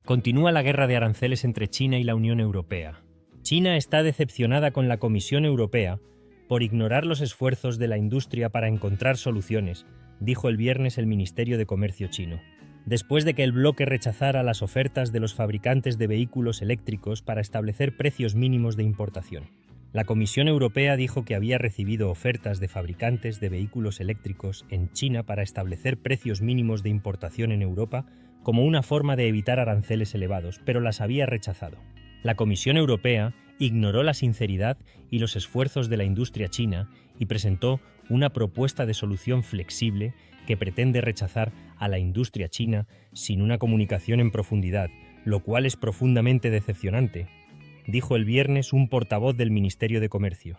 Continúa la guerra de aranceles entre China y la Unión Europea. China está decepcionada con la Comisión Europea por ignorar los esfuerzos de la industria para encontrar soluciones, dijo el viernes el Ministerio de Comercio chino, después de que el bloque rechazara las ofertas de los fabricantes de vehículos eléctricos para establecer precios mínimos de importación. La Comisión Europea dijo que había recibido ofertas de fabricantes de vehículos eléctricos en China para establecer precios mínimos de importación en Europa como una forma de evitar aranceles elevados, pero las había rechazado. La Comisión Europea ignoró la sinceridad y los esfuerzos de la industria china y presentó una propuesta de solución flexible que pretende rechazar a la industria china sin una comunicación en profundidad, lo cual es profundamente decepcionante, dijo el viernes un portavoz del Ministerio de Comercio.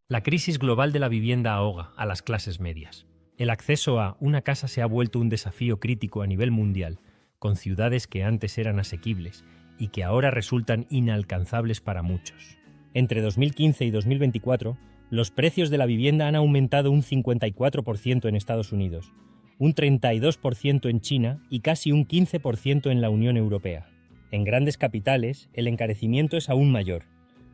La crisis global de la vivienda ahoga a las clases medias. El acceso a una casa se ha vuelto un desafío crítico a nivel mundial, con ciudades que antes eran asequibles y que ahora resultan inalcanzables para muchos. Entre 2015 y 2024, los precios de la vivienda han aumentado un 54% en Estados Unidos, un 32% en China y casi un 15% en la Unión Europea. En grandes capitales, el encarecimiento es aún mayor,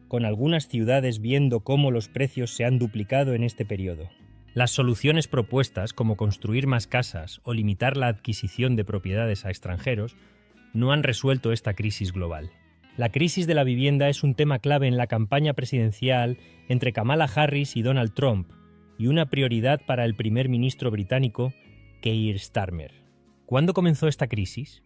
con algunas ciudades viendo cómo los precios se han duplicado en este periodo. Las soluciones propuestas, como construir más casas o limitar la adquisición de propiedades a extranjeros, no han resuelto esta crisis global. La crisis de la vivienda es un tema clave en la campaña presidencial entre Kamala Harris y Donald Trump, y una prioridad para el primer ministro británico, Keir Starmer. ¿Cuándo comenzó esta crisis?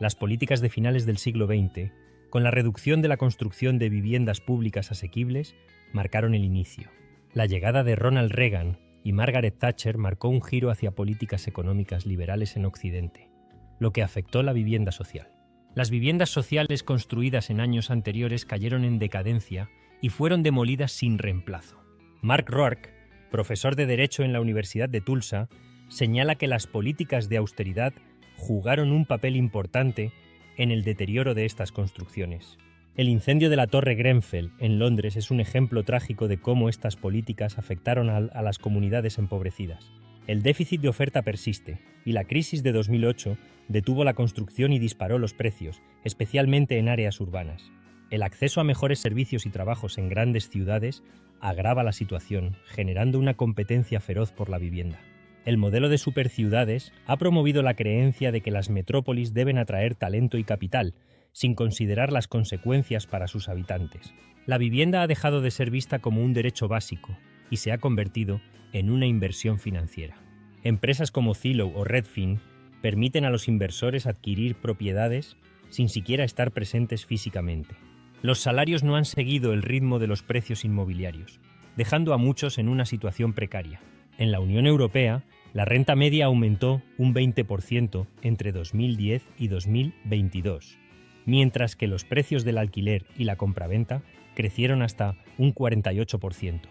Las políticas de finales del siglo XX, con la reducción de la construcción de viviendas públicas asequibles, marcaron el inicio. La llegada de Ronald Reagan y Margaret Thatcher marcó un giro hacia políticas económicas liberales en Occidente, lo que afectó la vivienda social. Las viviendas sociales construidas en años anteriores cayeron en decadencia y fueron demolidas sin reemplazo. Mark Rourke, profesor de Derecho en la Universidad de Tulsa, señala que las políticas de austeridad jugaron un papel importante en el deterioro de estas construcciones. El incendio de la Torre Grenfell en Londres es un ejemplo trágico de cómo estas políticas afectaron a las comunidades empobrecidas. El déficit de oferta persiste, y la crisis de 2008 detuvo la construcción y disparó los precios, especialmente en áreas urbanas. El acceso a mejores servicios y trabajos en grandes ciudades agrava la situación, generando una competencia feroz por la vivienda. El modelo de superciudades ha promovido la creencia de que las metrópolis deben atraer talento y capital, sin considerar las consecuencias para sus habitantes. La vivienda ha dejado de ser vista como un derecho básico y se ha convertido en una inversión financiera. Empresas como Zillow o Redfin permiten a los inversores adquirir propiedades sin siquiera estar presentes físicamente. Los salarios no han seguido el ritmo de los precios inmobiliarios, dejando a muchos en una situación precaria. En la Unión Europea, la renta media aumentó un 20% entre 2010 y 2022, mientras que los precios del alquiler y la compraventa crecieron hasta un 48%.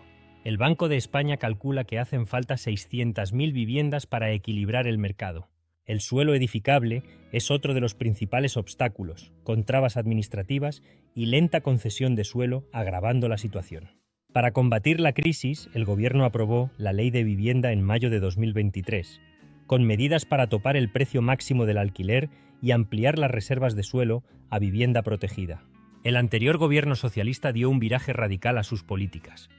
El Banco de España calcula que hacen falta 600.000 viviendas para equilibrar el mercado. El suelo edificable es otro de los principales obstáculos, con trabas administrativas y lenta concesión de suelo agravando la situación. Para combatir la crisis, el Gobierno aprobó la Ley de Vivienda en mayo de 2023, con medidas para topar el precio máximo del alquiler y ampliar las reservas de suelo a vivienda protegida. El anterior gobierno socialista dio un viraje radical a sus políticas,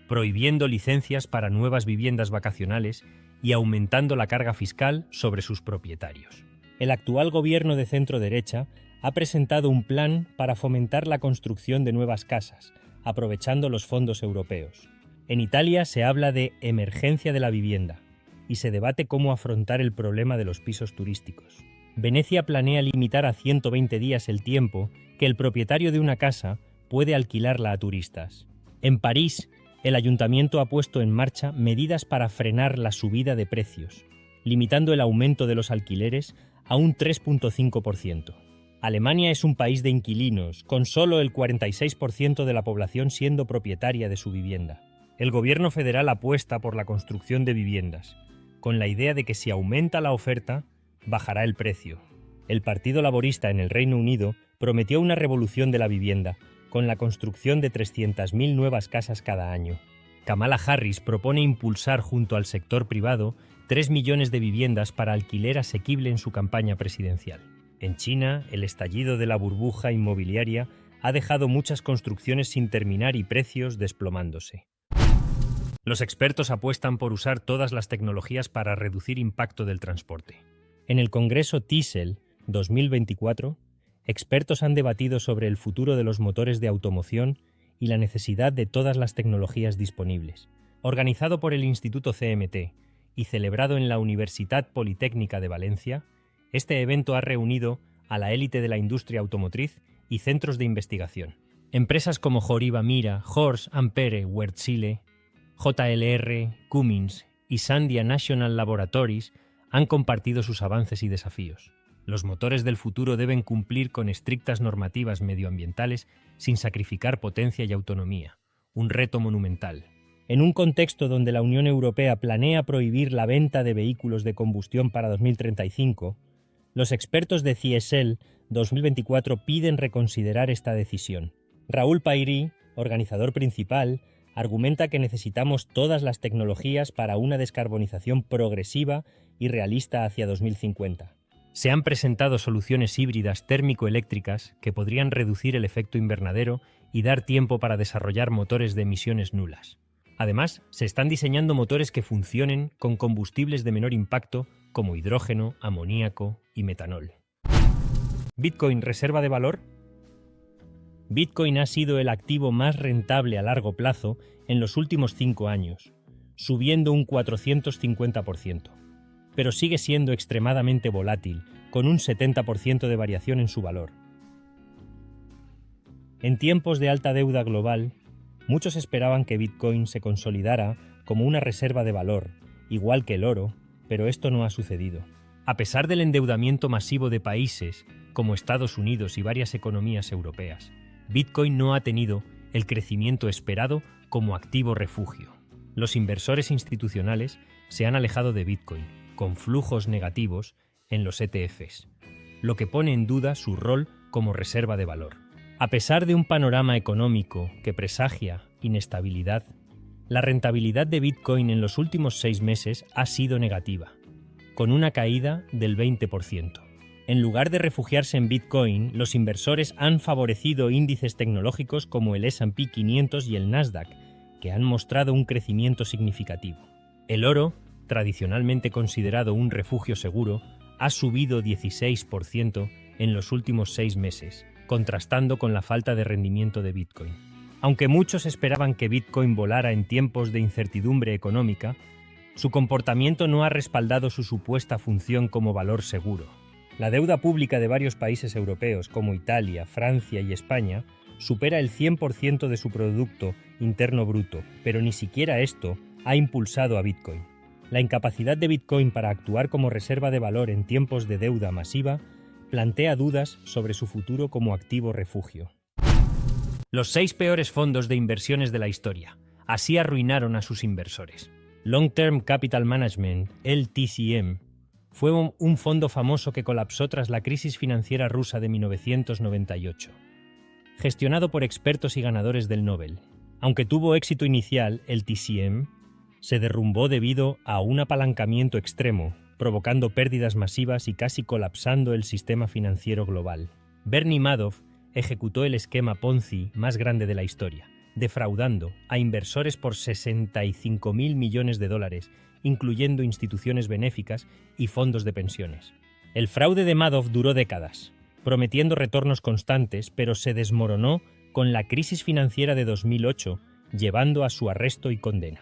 prohibiendo licencias para nuevas viviendas vacacionales y aumentando la carga fiscal sobre sus propietarios. El actual gobierno de centro-derecha ha presentado un plan para fomentar la construcción de nuevas casas, aprovechando los fondos europeos. En Italia se habla de emergencia de la vivienda y se debate cómo afrontar el problema de los pisos turísticos. Venecia planea limitar a 120 días el tiempo que el propietario de una casa puede alquilarla a turistas. En París, el ayuntamiento ha puesto en marcha medidas para frenar la subida de precios, limitando el aumento de los alquileres a un 3,5%. Alemania es un país de inquilinos, con solo el 46% de la población siendo propietaria de su vivienda. El gobierno federal apuesta por la construcción de viviendas, con la idea de que si aumenta la oferta, bajará el precio. El Partido Laborista en el Reino Unido prometió una revolución de la vivienda, con la construcción de 300.000 nuevas casas cada año. Kamala Harris propone impulsar junto al sector privado 3 millones de viviendas para alquiler asequible en su campaña presidencial. En China, el estallido de la burbuja inmobiliaria ha dejado muchas construcciones sin terminar y precios desplomándose. Los expertos apuestan por usar todas las tecnologías para reducir impacto del transporte. En el Congreso TESL 2024, expertos han debatido sobre el futuro de los motores de automoción y la necesidad de todas las tecnologías disponibles. Organizado por el Instituto CMT y celebrado en la Universitat Politécnica de Valencia, este evento ha reunido a la élite de la industria automotriz y centros de investigación. Empresas como Horiba Mira, Horse, Ampere, Wärtsilä, JLR, Cummins y Sandia National Laboratories han compartido sus avances y desafíos. Los motores del futuro deben cumplir con estrictas normativas medioambientales sin sacrificar potencia y autonomía, un reto monumental. En un contexto donde la Unión Europea planea prohibir la venta de vehículos de combustión para 2035, los expertos de CIESL 2024 piden reconsiderar esta decisión. Raúl Pairí, organizador principal, argumenta que necesitamos todas las tecnologías para una descarbonización progresiva y realista hacia 2050. Se han presentado soluciones híbridas térmico-eléctricas que podrían reducir el efecto invernadero y dar tiempo para desarrollar motores de emisiones nulas. Además, se están diseñando motores que funcionen con combustibles de menor impacto como hidrógeno, amoníaco y metanol. ¿Bitcoin reserva de valor? Bitcoin ha sido el activo más rentable a largo plazo en los últimos 5 años, subiendo un 450%. Pero sigue siendo extremadamente volátil, con un 70% de variación en su valor. En tiempos de alta deuda global, muchos esperaban que Bitcoin se consolidara como una reserva de valor, igual que el oro, pero esto no ha sucedido. A pesar del endeudamiento masivo de países como Estados Unidos y varias economías europeas, Bitcoin no ha tenido el crecimiento esperado como activo refugio. Los inversores institucionales se han alejado de Bitcoin, con flujos negativos en los ETFs, lo que pone en duda su rol como reserva de valor. A pesar de un panorama económico que presagia inestabilidad, la rentabilidad de Bitcoin en los últimos 6 meses ha sido negativa, con una caída del 20%. En lugar de refugiarse en Bitcoin, los inversores han favorecido índices tecnológicos como el S&P 500 y el Nasdaq, que han mostrado un crecimiento significativo. El oro, tradicionalmente considerado un refugio seguro, ha subido 16% en los últimos 6 meses, contrastando con la falta de rendimiento de Bitcoin. Aunque muchos esperaban que Bitcoin volara en tiempos de incertidumbre económica, su comportamiento no ha respaldado su supuesta función como valor seguro. La deuda pública de varios países europeos como Italia, Francia y España supera el 100% de su Producto Interno Bruto, pero ni siquiera esto ha impulsado a Bitcoin. La incapacidad de Bitcoin para actuar como reserva de valor en tiempos de deuda masiva plantea dudas sobre su futuro como activo refugio. Los 6 peores fondos de inversiones de la historia. Así arruinaron a sus inversores. Long Term Capital Management, LTCM, fue un fondo famoso que colapsó tras la crisis financiera rusa de 1998. Gestionado por expertos y ganadores del Nobel. Aunque tuvo éxito inicial, el TCM se derrumbó debido a un apalancamiento extremo, provocando pérdidas masivas y casi colapsando el sistema financiero global. Bernie Madoff ejecutó el esquema Ponzi más grande de la historia, defraudando a inversores por $65.000 millones, incluyendo instituciones benéficas y fondos de pensiones. El fraude de Madoff duró décadas, prometiendo retornos constantes, pero se desmoronó con la crisis financiera de 2008, llevando a su arresto y condena.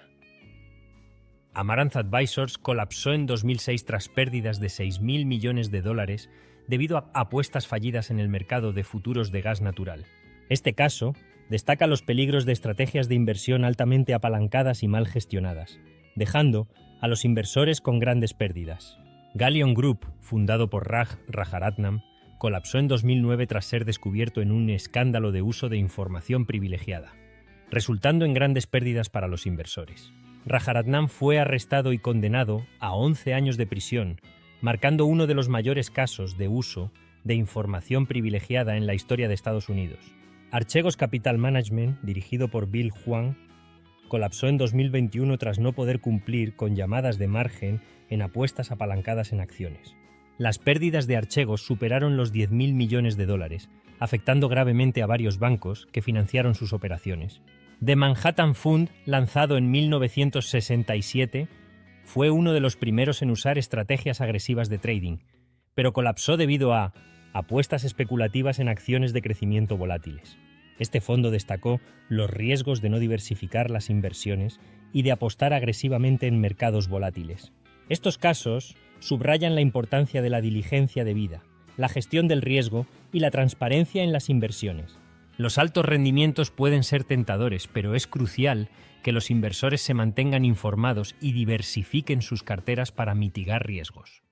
Amaranth Advisors colapsó en 2006 tras pérdidas de $6.000 millones debido a apuestas fallidas en el mercado de futuros de gas natural. Este caso destaca los peligros de estrategias de inversión altamente apalancadas y mal gestionadas, dejando a los inversores con grandes pérdidas. Galleon Group, fundado por Raj Rajaratnam, colapsó en 2009 tras ser descubierto en un escándalo de uso de información privilegiada, resultando en grandes pérdidas para los inversores. Rajaratnam fue arrestado y condenado a 11 años de prisión, marcando uno de los mayores casos de uso de información privilegiada en la historia de Estados Unidos. Archegos Capital Management, dirigido por Bill Hwang, colapsó en 2021 tras no poder cumplir con llamadas de margen en apuestas apalancadas en acciones. Las pérdidas de Archegos superaron los 10.000 millones de dólares, afectando gravemente a varios bancos que financiaron sus operaciones. The Manhattan Fund, lanzado en 1967, fue uno de los primeros en usar estrategias agresivas de trading, pero colapsó debido a apuestas especulativas en acciones de crecimiento volátiles. Este fondo destacó los riesgos de no diversificar las inversiones y de apostar agresivamente en mercados volátiles. Estos casos subrayan la importancia de la diligencia debida, la gestión del riesgo y la transparencia en las inversiones. Los altos rendimientos pueden ser tentadores, pero es crucial que los inversores se mantengan informados y diversifiquen sus carteras para mitigar riesgos.